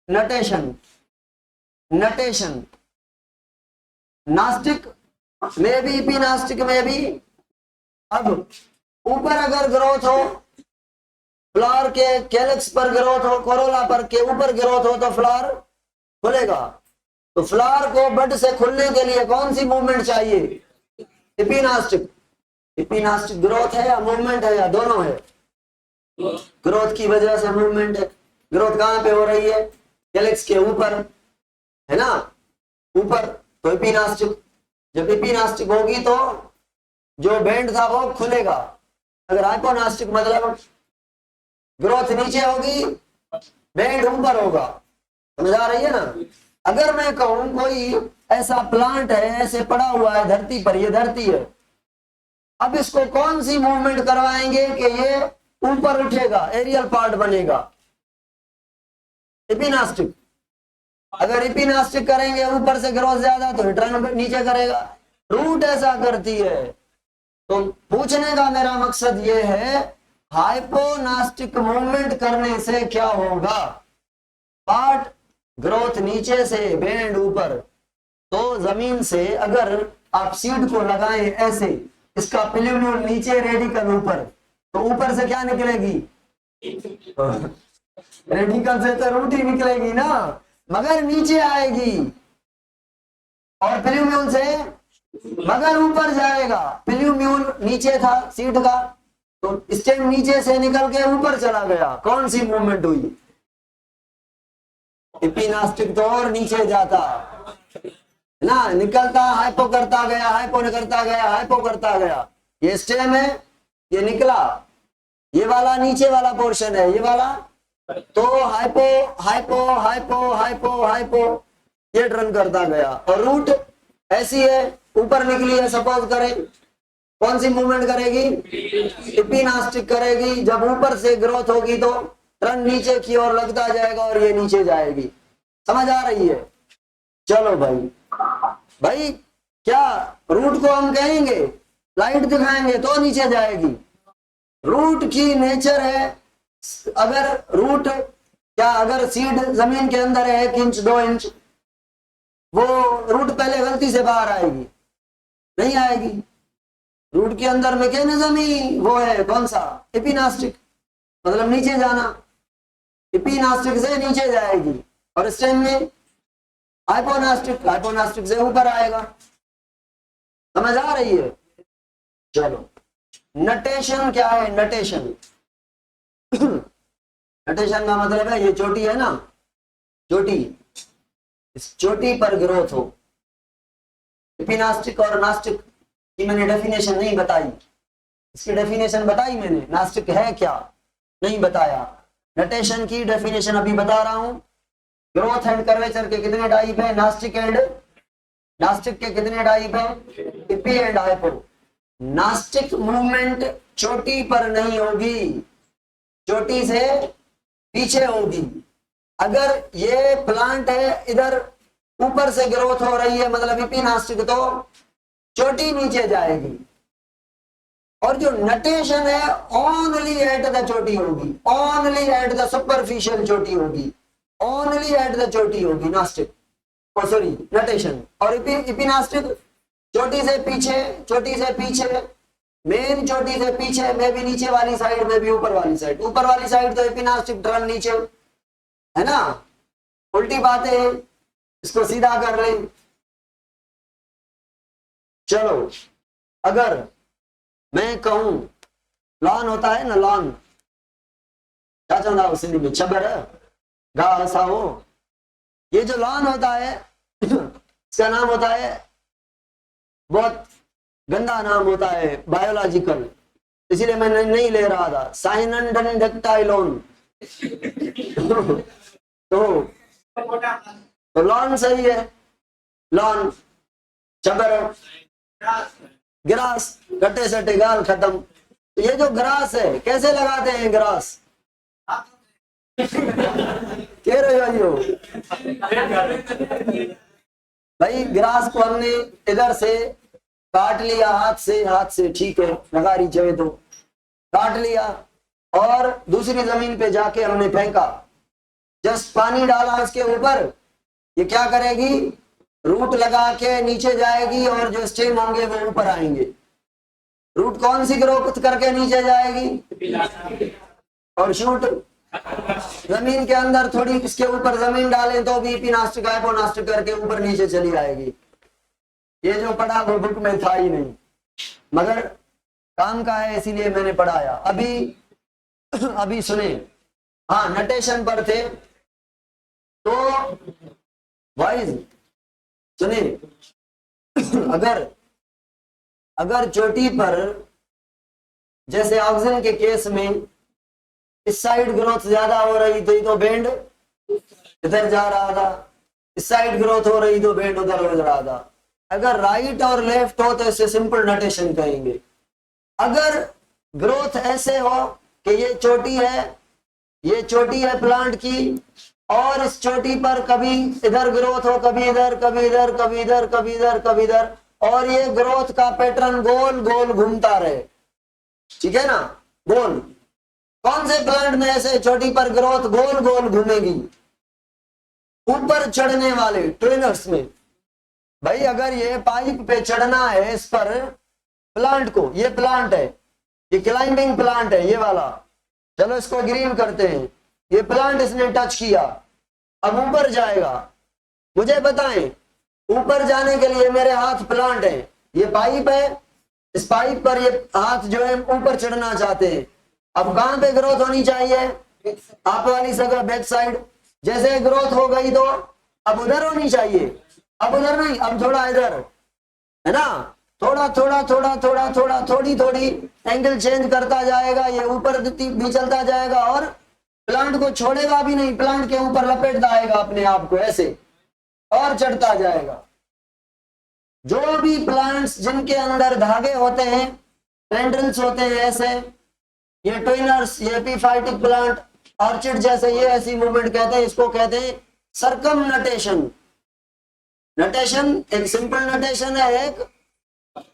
नटेशन। नास्टिक में भी, इपिनास्टिक में भी। अब ऊपर अगर ग्रोथ हो, फ्लावर के कैलिक्स पर ग्रोथ हो, कोरोला पर के ऊपर ग्रोथ हो, तो फ्लावर खुलेगा। तो फ्लावर को बड से खुलने के लिए कौन सी मूवमेंट चाहिए? इपिनास्टिक। इपिनास्टिक ग्रोथ है या मूवमेंट है या दोनों है? ग्रोथ की वजह से मूवमेंट है। ग्रोथ कहां पे हो रही है? कैलिक्स के ऊपर, है ना, ऊपर, तो इपिनास्टिक। जब इपिनास्टिक होगी तो जो बेंड था वो खुलेगा। अगर हाइपोनास्टिक मतलब ग्रोथ नीचे होगी, बेंड ऊपर होगा। समझ आ रही है ना? अगर मैं कहूं कोई ऐसा प्लांट है, ऐसे पड़ा हुआ है धरती पर, ये धरती है, अब इसको कौन सी मूवमेंट करवाएंगे कि ये ऊपर उठेगा, एरियल पार्ट बनेगा? इपिनास्टिक। अगर इपिनास्टिक करेंगे ऊपर से ग्रोथ ज्यादा तो रिटर्न नीचे करेगा। रूट ऐसा करती है। तो पूछने का मेरा मकसद ये है, हाइपोनास्टिक मूवमेंट करने से क्या होगा? पार्ट ग्रोथ नीचे से, बेंड ऊपर। तो जमीन से अगर आप सीड को लगाएं ऐसे, इसका पिल्यून्यूल नीचे, रेडिकल ऊपर, तो ऊपर से क्या निकलेगी? रेडिकल से तो रूट ही निकलेगी ना, मगर नीचे आएगी। और पिल्यून्यूल से मगर ऊपर जाएगा। पिल्यून्यूल नीचे था सीड का, तो स्टेम नीचे से निकल के ऊपर चला गया। कौन सी मूवमेंट हुई? इपिनास्टिक तो और नीचे जाता ना, निकलता, हाइपो करता गया, हाइपो करता गया, हाइपो करता गया। ये स्टेम है, ये निकला, ये वाला नीचे वाला पोर्शन है, ये वाला तो hypo hypo hypo hypo hypo ये रन करता गया। और रूट ऐसी है, ऊपर निकली है, सपोज करें कौन सी मूवमेंट करेगी, इपिनास्टिक करेगी। जब ऊपर से ग्रोथ होगी तो टर्न नीचे की ओर लगता जाएगा और ये नीचे जाएगी। समझ आ रही है? चलो भाई क्या रूट को हम कहेंगे, लाइट दिखाएंगे तो नीचे जाएगी। रूट की नेचर है, अगर रूट क्या, अगर सीड जमीन के अंदर है 1 इंच 2 इंच, वो रूट पहले गलती से बाहर आएगी? नहीं आएगी। रूट के अंदर मैकेनिज्म वो है कौन सा, एपिनास्टिक, मतलब नीचे जाना, एपिनास्टिक से नीचे जाएगी। और स्टेम में हाइपोनास्टिक, हाइपोनास्टिक से ऊपर आएगा। समझ आ रही है? चलो नटेशन क्या है, नटेशन नटेशन का मतलब है ये चोटी है ना, चोटी, इस चोटी पर ग्रोथ हो। एपिनास्टिक और नास्टिक की मैंने डेफिनेशन नहीं बताई, इसकी डेफिनेशन बताई मैंने, नास्टिक है क्या नहीं बताया। नटेशन की डेफिनेशन अभी बता रहा हूं। ग्रोथ एंड कर्वेचर के कितने टाइप है, नास्टिक एंड, नास्टिक के कितने टाइप है, EP and hypo. Nastic movement चोटी पर नहीं होगी, चोटी से पीछे होगी। अगर ये प्लांट है, इधर ऊपर से ग्रोथ हो रही है, मतलब इपिनास्टिक, तो चोटी नीचे जाएगी। और जो नटेशन है ओनली एट द चोटी होगी, ओनली एट द सुपरफिशियल चोटी होगी, ओनली एट द चोटी होगी नास्टिक, सॉरी नटेशन। और इपिनास्टिक चोटी से पीछे, चोटी से पीछे, मेन चोटी से पीछे, में भी नीचे वाली साइड, में भी ऊपर वाली साइड। ऊपर वाली साइड तो एपिनास्टिक टर्न नीचे है ना, उल्टी बात है, इसको सीधा कर ले। चलो अगर मैं कहूं लॉन होता है ना, लॉन क्या चाहता हूं सिंधी में, छबर घास हो, ये जो लॉन होता है इसका नाम होता है, बहुत गंदा नाम होता है बायोलॉजिकल, इसीलिए मैं नहीं ले रहा था, साइनोडाक्टाइलोन तो लॉन सही है, लॉन। छबर ग्रास, कटे सटे गाल खत्म। तो ये जो ग्रास है कैसे लगाते हैं, ग्रास कह रहे हो भाई, ग्रास को हमने इधर से काट लिया, हाथ से ठीक है, नगारी चाहे तो काट लिया, और दूसरी जमीन पे जाके हमने फेंका, जस्ट पानी डाला उसके ऊपर, ये क्या करेगी, रूट लगा के नीचे जाएगी, और जो स्टेम होंगे वो ऊपर आएंगे। रूट कौन सी ग्रोथ करके नीचे जाएगी, और शूट जमीन के अंदर थोड़ी इसके ऊपर जमीन डालें तो भी एपिनास्टिक हाइपोनास्टिक करके ऊपर नीचे चली आएगी। ये जो पढ़ा वो बुक में था ही नहीं, मगर काम का है इसीलिए मैंने पढ़ाया। अभी सुने, हाँ नटेशन पर थे तो वाइज सुने, अगर चोटी पर जैसे ऑक्सीजन के केस में इस साइड ग्रोथ ज्यादा हो रही थी तो बैंड इधर जा रहा था, इस साइड ग्रोथ हो रही तो बैंड उधर हो रहा था। अगर राइट और लेफ्ट हो तो इसे सिंपल नटेशन कहेंगे। अगर ग्रोथ ऐसे हो कि ये चोटी है प्लांट की, और इस चोटी पर कभी इधर ग्रोथ हो, कभी इधर, कभी इधर, कभी इधर, कभी इधर, कभी इधर, और ये ग्रोथ का पैटर्न गोल गोल घूमता रहे, ठीक है ना, गोल। कौन से प्लांट में ऐसे चोटी पर ग्रोथ गोल गोल घूमेगी, ऊपर चढ़ने वाले ट्रेनर्स में। भाई अगर ये पाइप पे चढ़ना है, इस पर प्लांट को, ये प्लांट है, ये क्लाइंबिंग प्लांट है, ये वाला, चलो इसको ग्रीन करते हैं, ये प्लांट इसने टच किया, अब ऊपर जाएगा। मुझे बताएं, ऊपर जाने के लिए मेरे हाथ प्लांट है, ये पाइप है, इस पाइप पर ये हाथ जो है ऊपर चढ़ना चाहते हैं। अब कहां पे ग्रोथ होनी चाहिए, आप वाली जगह बैक साइड। जैसे ग्रोथ हो गई तो अब उधर होनी चाहिए, अब उधर नहीं, अब थोड़ा इधर है ना, थोड़ा थोड़ा थोड़ा थोड़ा थोड़ा थोड़ी थोड़ी एंगल चेंज करता जाएगा, ये ऊपर भी चलता जाएगा और प्लांट को छोड़ेगा भी नहीं, प्लांट के ऊपर लपेटता आएगा अपने आप को ऐसे और चढ़ता जाएगा। जो भी प्लांट्स जिनके अंदर धागे होते हैं, टेंड्रिल्स होते हैं ऐसे, ये ट्विनर्स, ये एपिफाइटिक प्लांट, ऑर्चिड जैसे, ये ऐसी मूवमेंट कहते हैं, इसको कहते हैं सर्कमनटेशन। नटेशन एक सिंपल नटेशन है, एक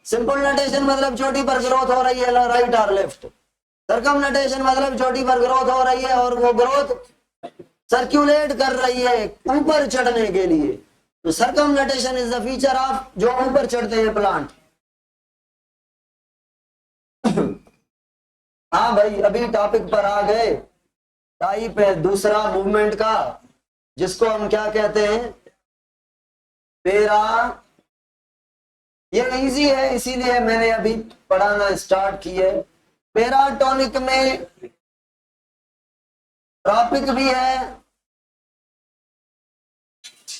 सिंपल नटेशन मतलब चोटी पर ग्रोथ हो रही है राइट और लेफ्ट, सर्कमनटेशन मतलब चोटी पर ग्रोथ हो रही है और वो ग्रोथ सर्कुलेट कर रही है ऊपर चढ़ने के लिए। तो सर्कमनटेशन इज द फीचर ऑफ जो ऊपर चढ़ते हैं प्लांट। हाँ भाई, अभी टॉपिक पर आ गए, टाइप है दूसरा मूवमेंट का, जिसको हम क्या कहते हैं, पेरा। ये इजी है इसीलिए मैंने अभी पढ़ाना स्टार्ट किए। पेराटोनिक में ट्रॉपिक भी है।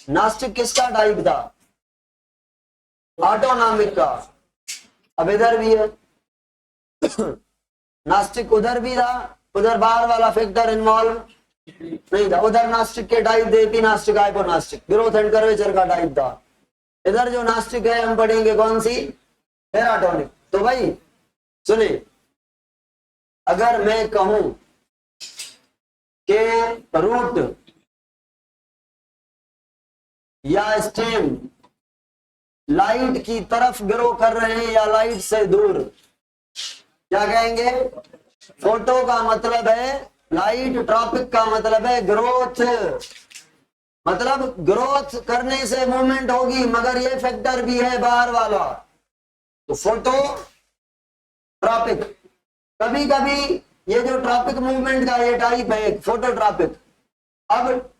नास्टिक किसका टाइप था? ऑटोनॉमिक का। अब इधर भी है नास्टिक, उधर भी था, उधर बाहर वाला फैक्टर इन्वॉल्व नहीं था। उधर नास्टिक के टाइप थे एपीनास्टिक, हाइपोनास्टिक, ग्रोथ एंड कर्वेचर का टाइप था। इधर जो नास्टिक है हम पढ़ेंगे कौन सी? पेराटोनिक। तो भाई सुने, अगर मैं कहूं कि रूट या स्टेम लाइट की तरफ ग्रो कर रहे हैं या लाइट से दूर, क्या कहेंगे? फोटो का मतलब है लाइट, ट्रॉपिक का मतलब है ग्रोथ। मतलब ग्रोथ करने से मूवमेंट होगी, मगर ये फैक्टर भी है बाहर वाला, तो फोटो ट्रॉपिक। कभी कभी ये जो ट्रॉपिक मूवमेंट का ये टाइप है फोटो ट्रॉपिक। अब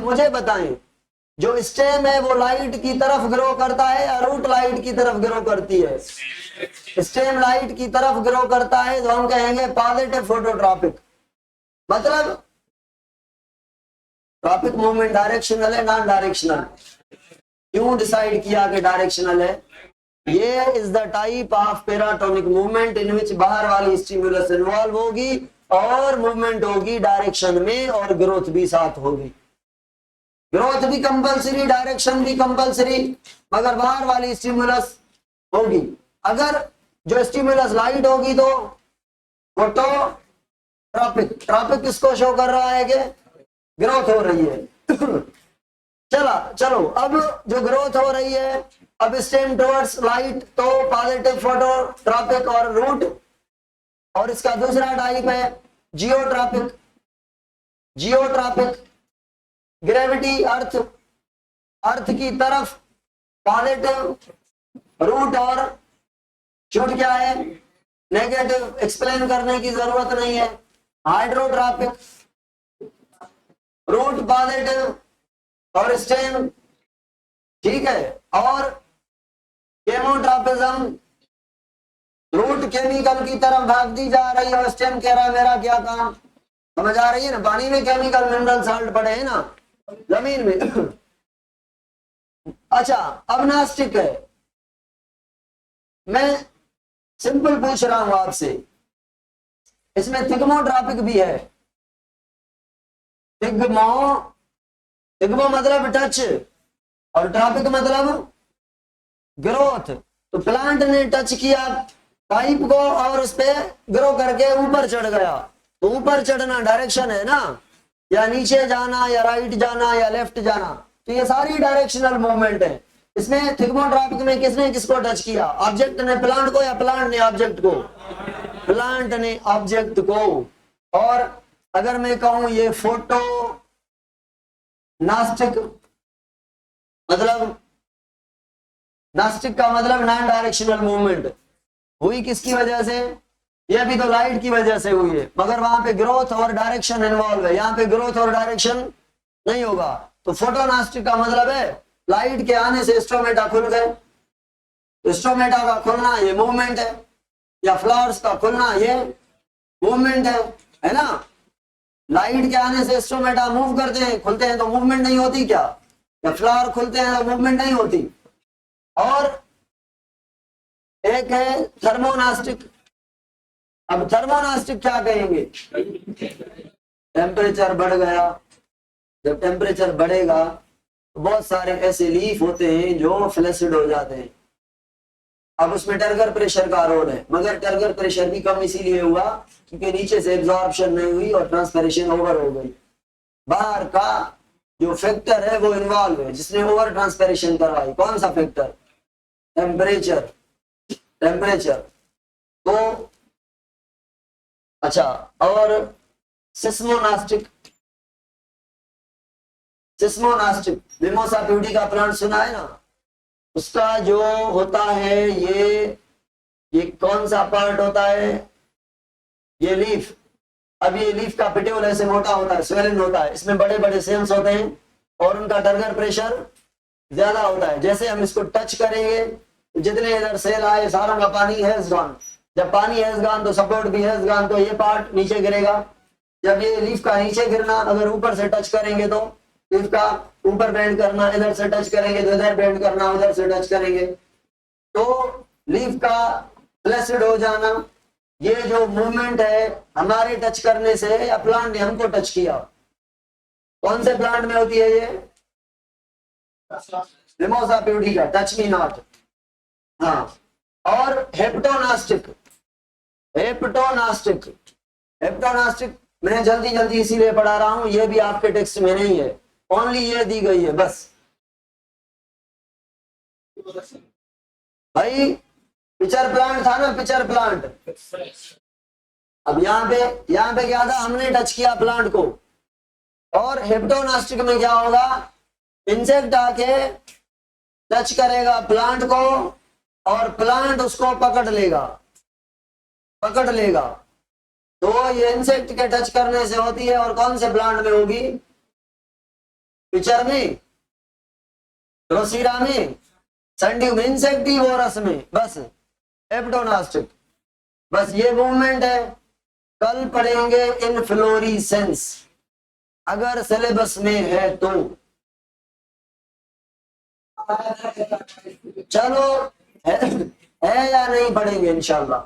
मुझे बताएं, जो स्टेम है वो लाइट की तरफ ग्रो करता है या रूट लाइट की तरफ ग्रो करती है? स्टेम लाइट की तरफ ग्रो करता है तो हम कहेंगे पॉजिटिव फोटोट्रॉपिक। मतलब ट्रॉपिक मूवमेंट डायरेक्शनल है, नॉन डायरेक्शनल? क्यों डिसाइड किया कि डायरेक्शनल है? ये is the type of paratonic movement in which बाहर वाली स्टिमुलस इन्वॉल्व होगी और मूवमेंट होगी डायरेक्शन में और ग्रोथ भी साथ होगी। ग्रोथ भी कंपलसरी, डायरेक्शन भी कंपलसरी, मगर बाहर वाली स्टिमुलस होगी। अगर जो स्टिमुलस लाइट होगी तो फोटो ट्रॉपिक। ट्रॉपिक किसको शो कर रहा है कि ग्रोथ हो रही है। चलो अब जो ग्रोथ हो रही है, अब स्टेम टुवर्ड्स लाइट, तो पॉजिटिव फोटो ट्रॉपिक और रूट। और इसका दूसरा टाइप है जियोट्रॉपिक। जियोट्रॉपिक ग्रेविटी अर्थ की तरफ पॉजिटिव, रूट और चोट क्या है? नेगेटिव। एक्सप्लेन करने की जरूरत नहीं है। हाइड्रोट्रॉपिक रूट पॉजिटिव और स्टेम, ठीक है। और केमोट्रॉपिज्म, रूट केमिकल की तरफ भागती जा रही है और स्टेम कह रहा है मेरा क्या काम। समझ आ रही है ना? पानी में केमिकल मिनरल साल्ट पड़े हैं ना, जमीन में। अच्छा, अब नास्टिक है। मैं सिंपल पूछ रहा हूं आपसे, इसमें थिग्मोट्रॉपिक भी है। थिग्मो मतलब टच और ट्रॉपिक मतलब ग्रोथ। तो प्लांट ने टच किया पाइप को और उस पे ग्रो करके ऊपर चढ़ गया, तो ऊपर चढ़ना डायरेक्शन है ना, या नीचे जाना या राइट जाना या लेफ्ट जाना, तो ये सारी डायरेक्शनल मूवमेंट है। इसमें थिग्मोट्रॉपिक में किसने किसको टच किया? ऑब्जेक्ट ने प्लांट को या प्लांट ने ऑब्जेक्ट को? प्लांट ने ऑब्जेक्ट को। और अगर मैं कहूं ये फोटो नास्टिक, मतलब नास्टिक का मतलब नॉन डायरेक्शनल मूवमेंट हुई किसकी वजह से? ये भी तो लाइट की वजह से हुई है, मगर वहां पे ग्रोथ और डायरेक्शन इन्वॉल्व है, यहाँ पे ग्रोथ और डायरेक्शन नहीं होगा। तो फोटोनास्टिक का मतलब है लाइट के आने से स्टोमेटा खुल गए। स्टोमेटा का खुलना ये मूवमेंट है, या फ्लावर्स का खुलना ये मूवमेंट है ना। लाइट के आने से स्टोमेटा मूव करते हैं, खुलते हैं, तो मूवमेंट नहीं होती क्या? या फ्लावर खुलते हैं तो मूवमेंट नहीं होती। और एक है थर्मोनास्टिक। अब थर्मोनास्टिक क्या कहेंगे? टेम्परेचर बढ़ गया, जब टेम्परेचर बढ़ेगा तो बहुत सारे ऐसे लीफ होते हैं जो फ्लैसिड हो जाते हैं। अब उसमें टर्गर प्रेशर का रोल है, मगर टर्गर प्रेशर भी कम इसीलिए हुआ क्योंकि नीचे से एब्जॉर्प्शन नहीं हुई और ट्रांसपिरेशन ओवर हो गई। बाहर का जो फैक्टर है वो इन्वॉल्व है जिसने ओवर ट्रांसपिरेशन करवाई। कौन सा फैक्टर? टेम्परेचर। टेम्परेचर तो अच्छा, और सिस्मोनास्टिक। सिस्मोनास्टिक मिमोसा प्यूडी का प्लांट सुना है ना, उसका जो होता है ये कौन सा पार्ट होता है? ये लीफ। अब ये लीफ का पिट्यूल ऐसे मोटा होता है, स्वेलिन होता है, इसमें बड़े बड़े सेल्स होते हैं और उनका टर्गर प्रेशर ज्यादा होता है। जैसे हम इसको टच करेंगे तो जितने इधर सेल आए सारों का पानी हैज गॉन। जब पानी हैज गॉन तो सपोर्ट भी हैज गॉन, तो ये पार्ट नीचे गिरेगा। जब ये लीफ का नीचे गिरना, अगर ऊपर से टच करेंगे तो लीफ का ऊपर बेंड करना, इधर से टच करेंगे तो इधर बेंड करना, उधर से टच करेंगे तो लीफ का फ्लैसिड हो जाना। ये जो मूवमेंट है हमारे टच करने से या प्लांट ने हमको टच किया। कौन से प्लांट में होती है ये? मिमोसा प्यूडी का, टच मी नॉट। हाँ, और हेप्टोनास्टिक। हेप्टोनास्टिक हेप्टोनास्टिक मैं जल्दी जल्दी इसीलिए पढ़ा रहा हूं, ये भी आपके टेक्स्ट में नहीं है, ओनली ये दी गई है बस। भाई पिचर प्लांट था ना, पिचर प्लांट। अब यहाँ पे क्या था? हमने टच किया प्लांट को। और हेप्टोनास्टिक में क्या होगा? इंसेक्ट आके टच करेगा प्लांट को और प्लांट उसको पकड़ लेगा। तो ये इंसेक्ट के टच करने से होती है। और कौन से प्लांट में होगी? पिचर में, ड्रोसीरा में, सैंडियम इंसेक्टिवोरस में, बस हेप्टोनास्टिक। बस ये मूवमेंट है। कल पढ़ेंगे इनफ्लोरेसेंस, अगर सिलेबस में है तो। चलो है या नहीं पढ़ेंगे इंशाल्लाह।